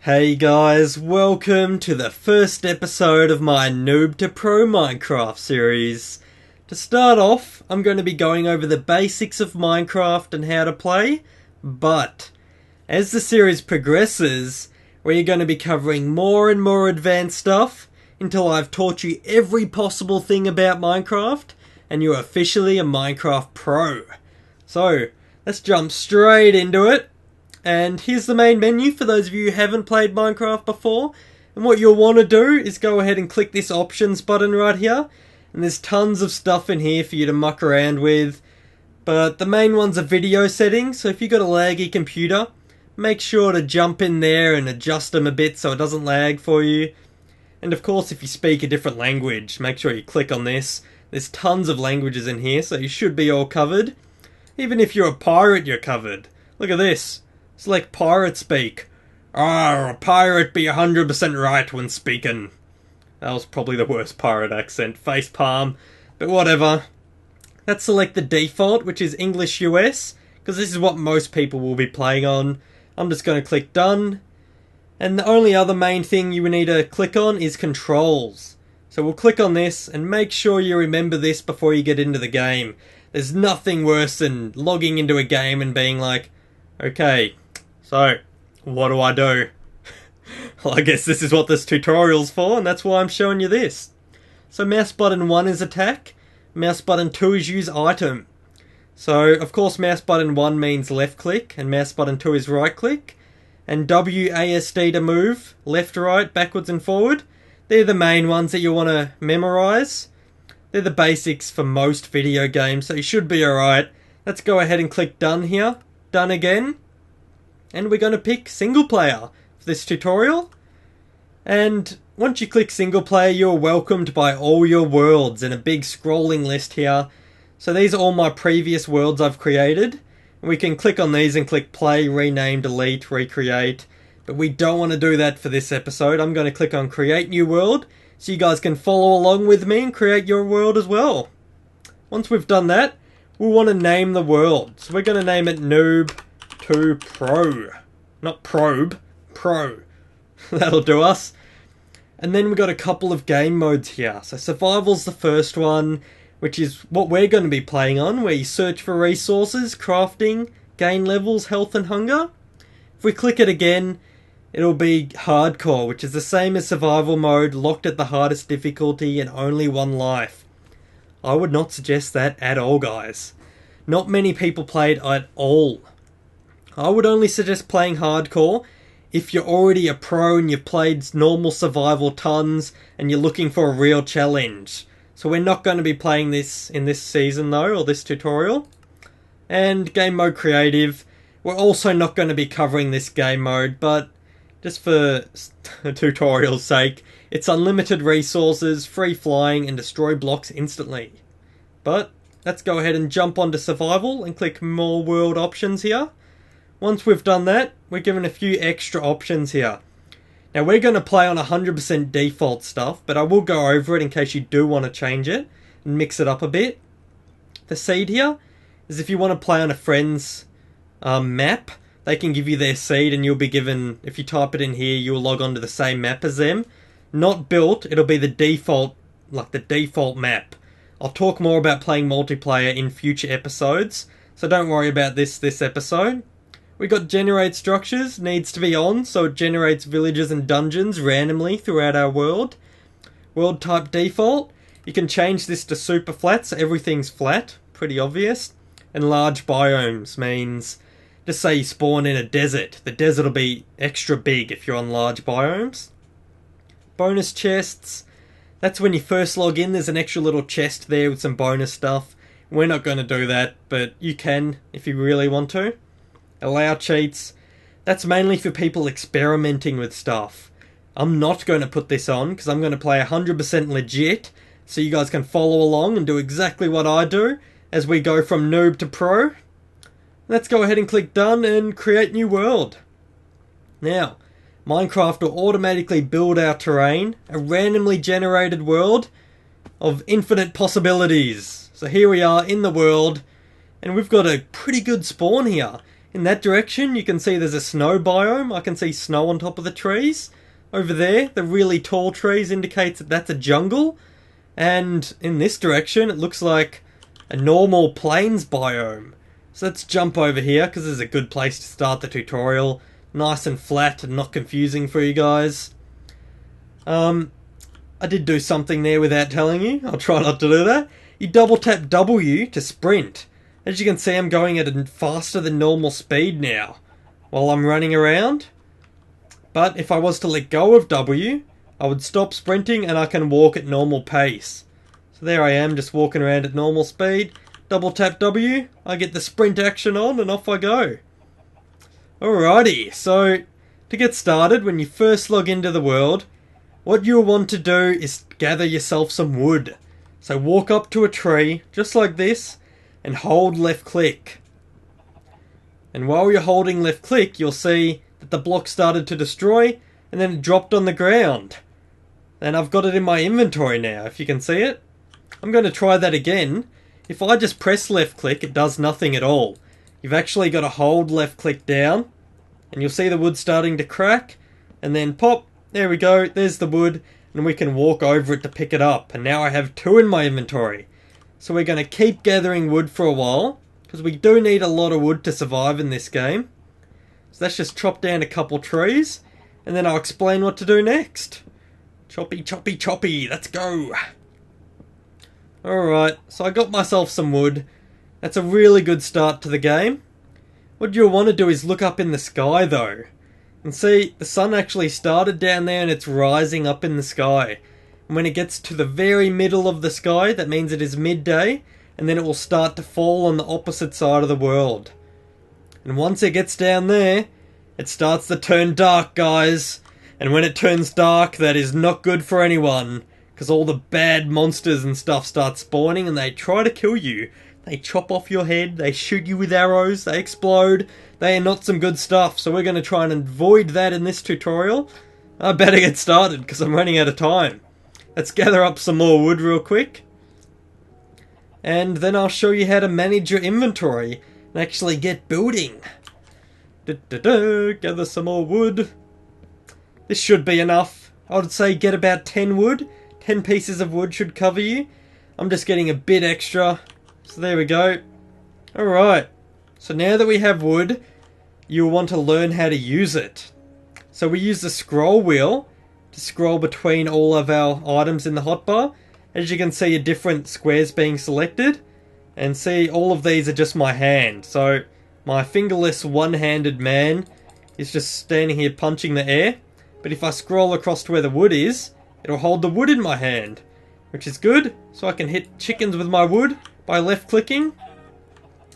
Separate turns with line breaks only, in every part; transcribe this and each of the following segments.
Hey guys, welcome to the first episode of my Noob to Pro Minecraft series. To start off, I'm going to be going over the basics of Minecraft and how to play, but as the series progresses, we're going to be covering more and more advanced stuff until I've taught you every possible thing about Minecraft and you're officially a Minecraft pro. So, let's jump straight into it. And here's the main menu for those of you who haven't played Minecraft before. And what you'll want to do is go ahead and click this options button right here. And there's tons of stuff in here for you to muck around with. But the main ones are video settings, so if you've got a laggy computer, make sure to jump in there and adjust them a bit so it doesn't lag for you. And of course, if you speak a different language, make sure you click on this. There's tons of languages in here, so you should be all covered. Even if you're a pirate, you're covered. Look at this. Select pirate speak. A pirate be 100% right when speaking. That was probably the worst pirate accent. Facepalm. But whatever. Let's select the default, which is English US, because this is what most people will be playing on. I'm just going to click done. And the only other main thing you need to click on is controls. So we'll click on this and make sure you remember this before you get into the game. There's nothing worse than logging into a game and being like, okay, so, what do I do? Well, I guess this is what this tutorial's for, and that's why I'm showing you this. So mouse button 1 is attack, mouse button 2 is use item. So, of course, mouse button 1 means left click, and mouse button 2 is right click. And WASD to move, left, right, backwards and forward. They're the main ones that you want to memorize. They're the basics for most video games, so you should be alright. Let's go ahead and click done here. Done again. And we're going to pick single player for this tutorial. And once you click single player, you're welcomed by all your worlds in a big scrolling list here. So these are all my previous worlds I've created. And we can click on these and click play, rename, delete, recreate. But we don't want to do that for this episode. I'm going to click on create new world so you guys can follow along with me and create your world as well. Once we've done that, we'll want to name the world. So we're going to name it Noob to Pro. Not Probe, Pro. That'll do us. And then we've got a couple of game modes here. So Survival's the first one, which is what we're going to be playing on, where you search for resources, crafting, gain levels, health and hunger. If we click it again, it'll be Hardcore, which is the same as Survival mode, locked at the hardest difficulty and only one life. I would not suggest that at all, guys. Not many people play it at all. I would only suggest playing Hardcore if you're already a pro and you've played normal survival tons and you're looking for a real challenge. So we're not going to be playing this in this season though, or this tutorial. And game mode creative, we're also not going to be covering this game mode, but just for tutorial's sake, it's unlimited resources, free flying and destroy blocks instantly. But let's go ahead and jump onto survival and click more world options here. Once we've done that, we're given a few extra options here. Now we're going to play on 100% default stuff, but I will go over it in case you do want to change it and mix it up a bit. The seed here is if you want to play on a friend's map, they can give you their seed and you'll be given, if you type it in here, you'll log on to the same map as them. Not built, it'll be the default, like the default map. I'll talk more about playing multiplayer in future episodes, so don't worry about this episode. We got generate structures, needs to be on, so it generates villages and dungeons randomly throughout our world. World type default, you can change this to super flat, so everything's flat, pretty obvious. And large biomes means, just say you spawn in a desert, the desert will be extra big if you're on large biomes. Bonus chests, that's when you first log in, there's an extra little chest there with some bonus stuff. We're not going to do that, but you can if you really want to. Allow cheats, that's mainly for people experimenting with stuff. I'm not going to put this on because I'm going to play 100% legit so you guys can follow along and do exactly what I do as we go from noob to pro. Let's go ahead and click done and create new world. Now, Minecraft will automatically build our terrain, a randomly generated world of infinite possibilities. So here we are in the world and we've got a pretty good spawn here. In that direction, you can see there's a snow biome. I can see snow on top of the trees. Over there, the really tall trees indicates that that's a jungle. And in this direction, it looks like a normal plains biome. So let's jump over here, because this is a good place to start the tutorial. Nice and flat and not confusing for you guys. I did do something there without telling you. I'll try not to do that. You double tap W to sprint. As you can see, I'm going at a faster than normal speed now while I'm running around. But if I was to let go of W, I would stop sprinting and I can walk at normal pace. So there I am, just walking around at normal speed. Double tap W, I get the sprint action on and off I go. Alrighty, so to get started, when you first log into the world, what you'll want to do is gather yourself some wood. So walk up to a tree, just like this, and hold left click. And while you're holding left click, you'll see that the block started to destroy, and then it dropped on the ground. And I've got it in my inventory now, if you can see it. I'm going to try that again. If I just press left click, it does nothing at all. You've actually got to hold left click down, and you'll see the wood starting to crack, and then pop, there we go, there's the wood, and we can walk over it to pick it up. And now I have 2 in my inventory. So we're going to keep gathering wood for a while, because we do need a lot of wood to survive in this game. So let's just chop down a couple trees, and then I'll explain what to do next. Choppy, choppy, choppy, let's go! Alright, so I got myself some wood. That's a really good start to the game. What you'll want to do is look up in the sky though. And see, the sun actually started down there and it's rising up in the sky. And when it gets to the very middle of the sky, that means it is midday, and then it will start to fall on the opposite side of the world. And once it gets down there, it starts to turn dark, guys. And when it turns dark, that is not good for anyone, because all the bad monsters and stuff start spawning and they try to kill you. They chop off your head, they shoot you with arrows, they explode. They are not some good stuff, so we're going to try and avoid that in this tutorial. I better get started because I'm running out of time. Let's gather up some more wood real quick. And then I'll show you how to manage your inventory and actually get building. Gather some more wood. This should be enough. I would say get about 10 wood. 10 pieces of wood should cover you. I'm just getting a bit extra. So there we go. Alright. So now that we have wood, you'll want to learn how to use it. So we use the scroll wheel to scroll between all of our items in the hotbar. As you can see, different squares being selected. And see, all of these are just my hand. So my fingerless one-handed man is just standing here punching the air. But if I scroll across to where the wood is, it'll hold the wood in my hand, which is good. So I can hit chickens with my wood by left clicking.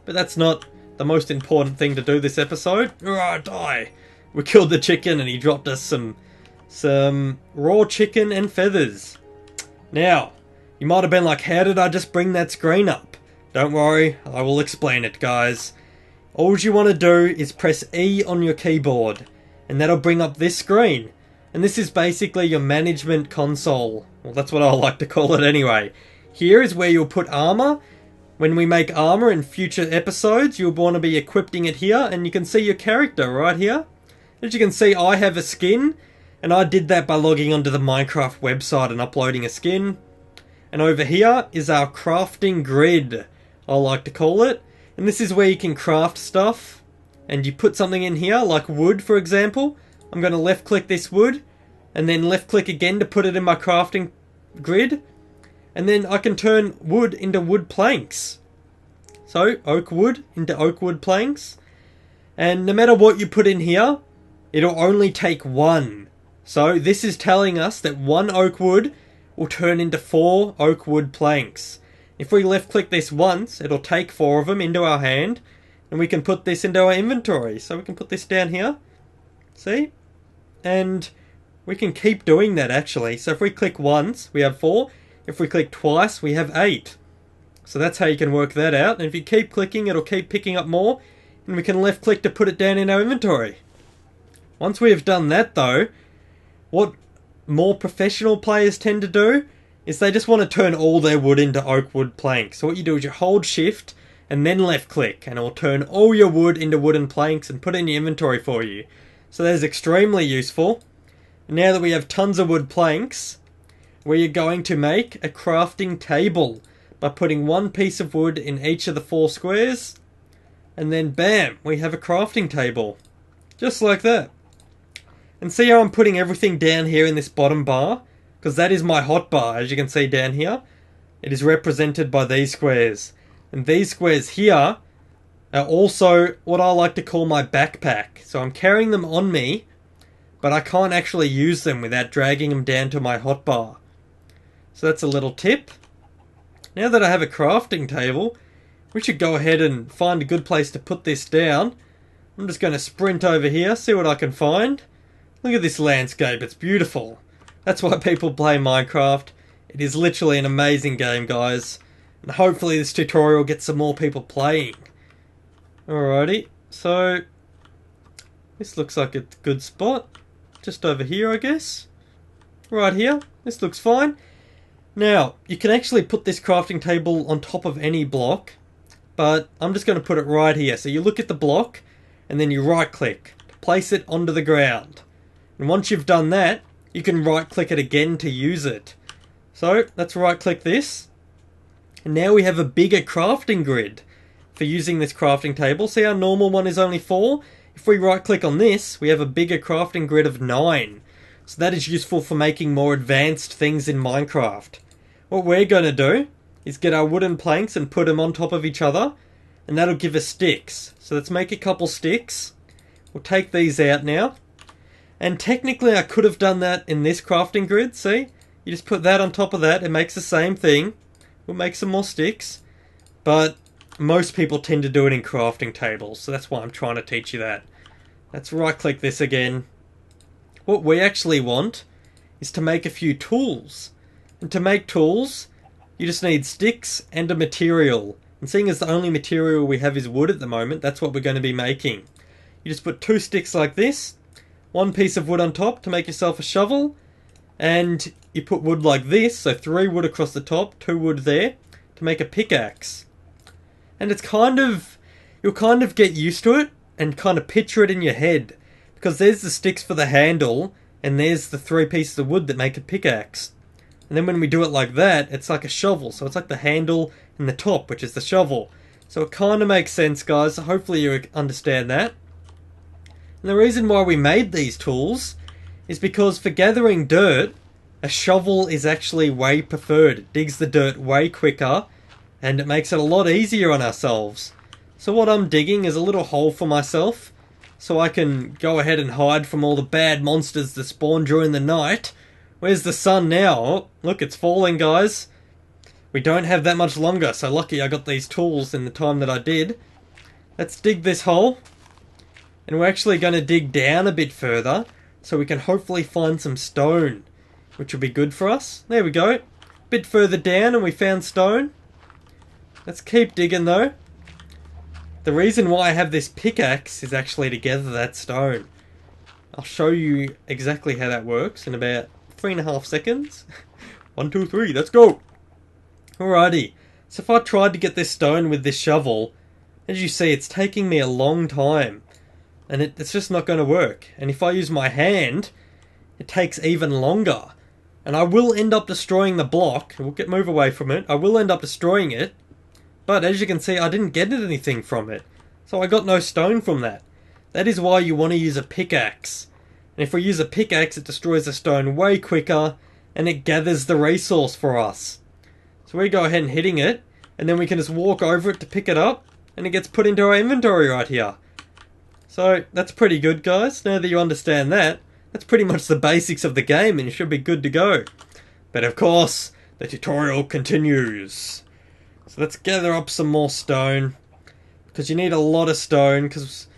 But that's not the most important thing to do this episode. Die! We killed the chicken and he dropped us some raw chicken and feathers. Now, you might have been like, how did I just bring that screen up? Don't worry, I will explain it, guys. All you want to do is press E on your keyboard, and that'll bring up this screen. And this is basically your management console. Well, that's what I like to call it anyway. Here is where you'll put armor. When we make armor in future episodes, you'll want to be equipping it here, and you can see your character right here. As you can see, I have a skin, and I did that by logging onto the Minecraft website and uploading a skin. And over here is our crafting grid, I like to call it. And this is where you can craft stuff. And you put something in here, like wood for example. I'm going to left click this wood, and then left click again to put it in my crafting grid. And then I can turn wood into wood planks. So, oak wood into oak wood planks. And no matter what you put in here, it'll only take 1. So this is telling us that 1 oak wood will turn into 4 oak wood planks. If we left click this once, it'll take 4 of them into our hand, and we can put this into our inventory. So we can put this down here. See? And we can keep doing that actually. So if we click once, we have 4. If we click twice, we have 8. So that's how you can work that out. And if you keep clicking, it'll keep picking up more, and we can left click to put it down in our inventory. Once we have done that though, what more professional players tend to do is they just want to turn all their wood into oak wood planks. So what you do is you hold shift and then left click, and it will turn all your wood into wooden planks and put it in your inventory for you. So that is extremely useful. Now that we have tons of wood planks, we are going to make a crafting table by putting one piece of wood in each of the 4 squares, and then bam, we have a crafting table. Just like that. And see how I'm putting everything down here in this bottom bar? Because that is my hotbar, as you can see down here. It is represented by these squares. And these squares here are also what I like to call my backpack. So I'm carrying them on me, but I can't actually use them without dragging them down to my hotbar. So that's a little tip. Now that I have a crafting table, we should go ahead and find a good place to put this down. I'm just going to sprint over here, see what I can find. Look at this landscape, it's beautiful. That's why people play Minecraft. It is literally an amazing game, guys. And hopefully this tutorial gets some more people playing. Alrighty, so this looks like a good spot. Just over here, I guess. Right here, this looks fine. Now, you can actually put this crafting table on top of any block, but I'm just going to put it right here. So you look at the block, and then you right click to place it onto the ground. And once you've done that, you can right click it again to use it. So let's right click this. And now we have a bigger crafting grid for using this crafting table. See our normal one is only 4? If we right click on this, we have a bigger crafting grid of 9. So that is useful for making more advanced things in Minecraft. What we're going to do is get our wooden planks and put them on top of each other, and that'll give us sticks. So let's make a couple sticks. We'll take these out now. And technically I could have done that in this crafting grid, see? You just put that on top of that, it makes the same thing. We'll make some more sticks. But most people tend to do it in crafting tables, so that's why I'm trying to teach you that. Let's right click this again. What we actually want is to make a few tools. And to make tools, you just need sticks and a material. And seeing as the only material we have is wood at the moment, that's what we're going to be making. You just put 2 sticks like this, 1 piece of wood on top to make yourself a shovel, and you put wood like this, so 3 wood across the top, 2 wood there, to make a pickaxe. And it's you'll kind of get used to it and kind of picture it in your head. Because there's the sticks for the handle, and there's the 3 pieces of wood that make a pickaxe. And then when we do it like that, it's like a shovel. So it's like the handle and the top, which is the shovel. So it kind of makes sense, guys. So hopefully you understand that. And the reason why we made these tools is because for gathering dirt, a shovel is actually way preferred. It digs the dirt way quicker, and it makes it a lot easier on ourselves. So what I'm digging is a little hole for myself, so I can go ahead and hide from all the bad monsters that spawn during the night. Where's the sun now? Oh, look, it's falling, guys. We don't have that much longer, so lucky I got these tools in the time that I did. Let's dig this hole. And we're actually going to dig down a bit further, so we can hopefully find some stone, which will be good for us. There we go. A bit further down and we found stone. Let's keep digging though. The reason why I have this pickaxe is actually to gather that stone. I'll show you exactly how that works in about 3.5 seconds. 1, 2, 3, let's go! Alrighty, so if I tried to get this stone with this shovel, as you see it's taking me a long time. And it's just not going to work. And if I use my hand, it takes even longer. And I will end up destroying the block. We'll move away from it. I will end up destroying it. But as you can see, I didn't get anything from it. So I got no stone from that. That is why you want to use a pickaxe. And if we use a pickaxe, it destroys the stone way quicker, and it gathers the resource for us. So we go ahead and hitting it, and then we can just walk over it to pick it up, and it gets put into our inventory right here. So that's pretty good, guys. Now that you understand that, that's pretty much the basics of the game, and you should be good to go. But of course, the tutorial continues. So let's gather up some more stone, because you need a lot of stone, because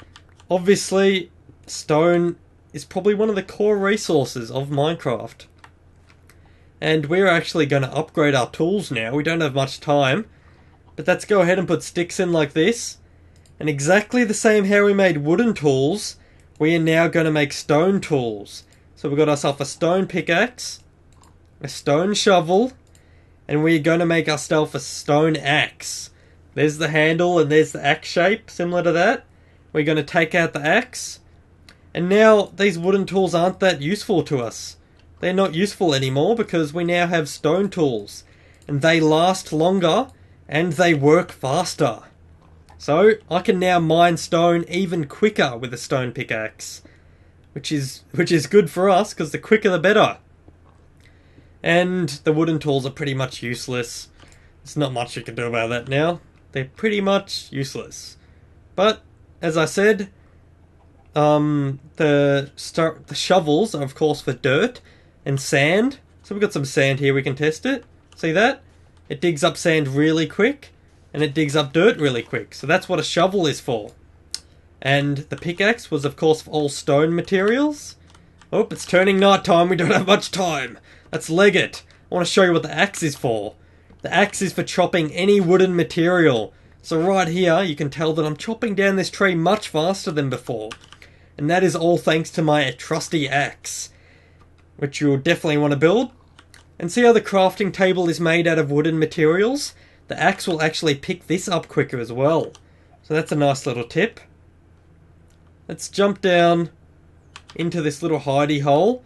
obviously stone is probably one of the core resources of Minecraft. And we're actually going to upgrade our tools now. We don't have much time, but let's go ahead and put sticks in like this. And exactly the same how we made wooden tools, we are now going to make stone tools. So we've got ourselves a stone pickaxe, a stone shovel, and we're going to make ourselves a stone axe. There's the handle and there's the axe shape, similar to that. We're going to take out the axe. And now these wooden tools aren't that useful to us. They're not useful anymore because we now have stone tools. And they last longer and they work faster. So I can now mine stone even quicker with a stone pickaxe. Which is good for us because the quicker the better. And the wooden tools are pretty much useless. There's not much you can do about that now. They're pretty much useless. But, as I said, the shovels are of course for dirt and sand. So we've got some sand here, we can test it. See that? It digs up sand really quick, and it digs up dirt really quick. So that's what a shovel is for. And the pickaxe was of course for all stone materials. Oh, it's turning night time, we don't have much time. Let's leg it. I want to show you what the axe is for. The axe is for chopping any wooden material. So right here, you can tell that I'm chopping down this tree much faster than before. And that is all thanks to my trusty axe, which you'll definitely want to build. And see how the crafting table is made out of wooden materials? The axe will actually pick this up quicker as well. So that's a nice little tip. Let's jump down into this little hidey hole.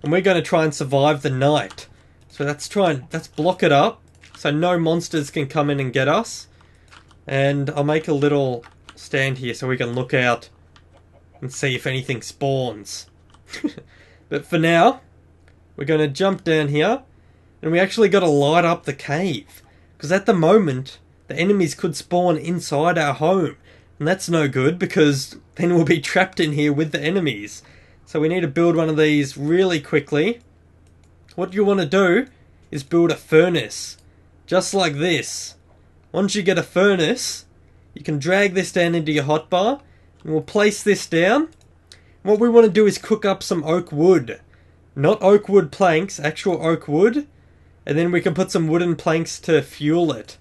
And we're going to try and survive the night. So let's block it up so no monsters can come in and get us. And I'll make a little stand here so we can look out and see if anything spawns. But for now, we're going to jump down here. And we actually got to light up the cave. Because at the moment, the enemies could spawn inside our home. And that's no good because then we'll be trapped in here with the enemies. So we need to build one of these really quickly. What you want to do is build a furnace. Just like this. Once you get a furnace, you can drag this down into your hotbar. And we'll place this down. What we want to do is cook up some oak wood. Not oak wood planks, actual oak wood. And then we can put some wooden planks to fuel it.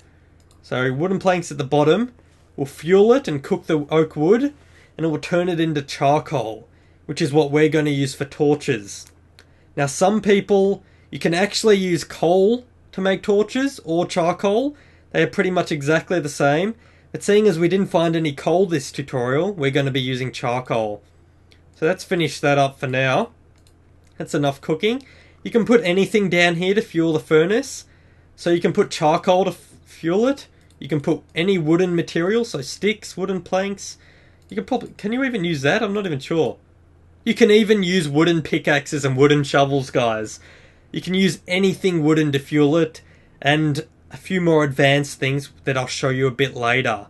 So wooden planks at the bottom. We'll fuel it and cook the oak wood. And it will turn it into charcoal. Which is what we're going to use for torches. Now some people, you can actually use coal to make torches or charcoal. They are pretty much exactly the same. But seeing as we didn't find any coal this tutorial, we're going to be using charcoal. So let's finish that up for now. That's enough cooking. You can put anything down here to fuel the furnace. So you can put charcoal to fuel it. You can put any wooden material, so sticks, wooden planks. You can can you even use that? I'm not even sure. You can even use wooden pickaxes and wooden shovels, guys. You can use anything wooden to fuel it, and a few more advanced things that I'll show you a bit later.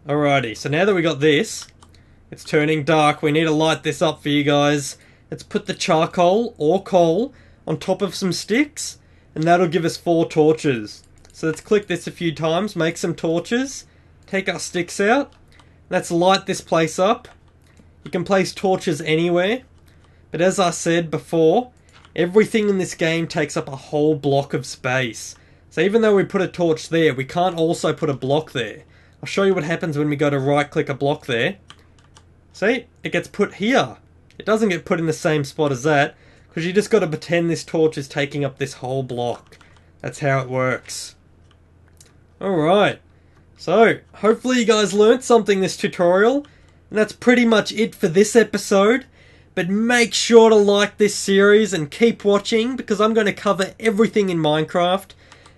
Alrighty, so now that we got this, it's turning dark. We need to light this up for you guys. Let's put the charcoal or coal on top of some sticks, and that'll give us 4 torches. So let's click this a few times, make some torches, take our sticks out. Let's light this place up. You can place torches anywhere, but as I said before, everything in this game takes up a whole block of space. So even though we put a torch there, we can't also put a block there. I'll show you what happens when we go to right click a block there. See, it gets put here. It doesn't get put in the same spot as that, because you just got to pretend this torch is taking up this whole block. That's how it works. Alright, so hopefully you guys learnt something this tutorial. And that's pretty much it for this episode. But make sure to like this series and keep watching, because I'm going to cover everything in Minecraft.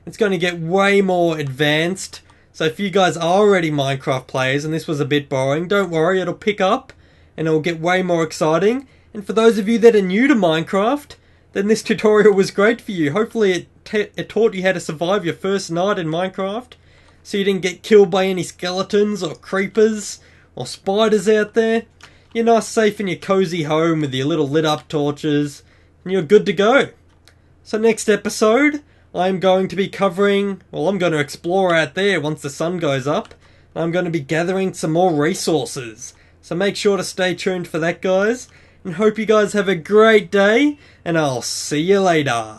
It's going to get way more advanced. So if you guys are already Minecraft players and this was a bit boring, don't worry, it'll pick up and it'll get way more exciting. And for those of you that are new to Minecraft, then this tutorial was great for you. Hopefully it taught you how to survive your first night in Minecraft, so you didn't get killed by any skeletons or creepers or spiders out there. You're nice safe in your cozy home with your little lit up torches, and you're good to go. So next episode, I'm going to be covering, well, I'm going to explore out there once the sun goes up. I'm going to be gathering some more resources. So make sure to stay tuned for that, guys. And hope you guys have a great day, and I'll see you later.